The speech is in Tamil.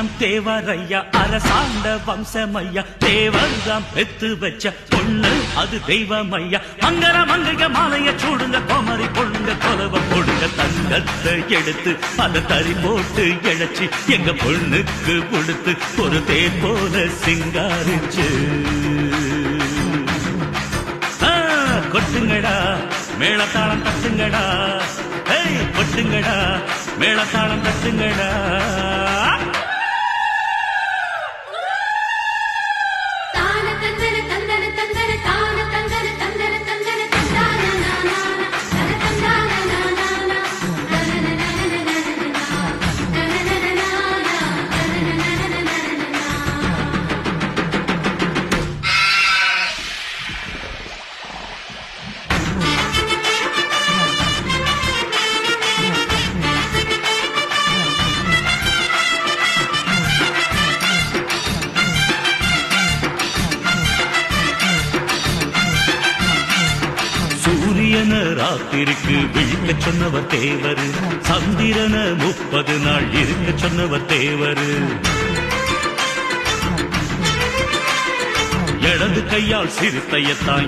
நம் தேவரையா அரசாண்ட வம்சமையா தேவர்தாம் பெத்து வச்ச பொண்ணு அது தெய்வமையா மங்கர மங்கைய மாலைய சூடுங்க கோமரி பொண்ணுங்க கொலவ போடுங்க தங்கத்தை எடுத்து அதை தறி போட்டு இழைச்சி எங்க பொண்ணுக்கு கொடுத்து ஒரு தேர் போல சிங்காரிச்சு கொட்டுங்கடா மேளத்தாளம் தட்டுங்கடா கொட்டுங்கடா மேளத்தாளம் தட்டுங்கடா ராத்திரிக்கு விழிக்க சொன்னவர் தேவரு சந்திரன 30 நாள் இருக்க சொன்னவர் தேவரு இடது கையால் சிறுத்தையத்தான்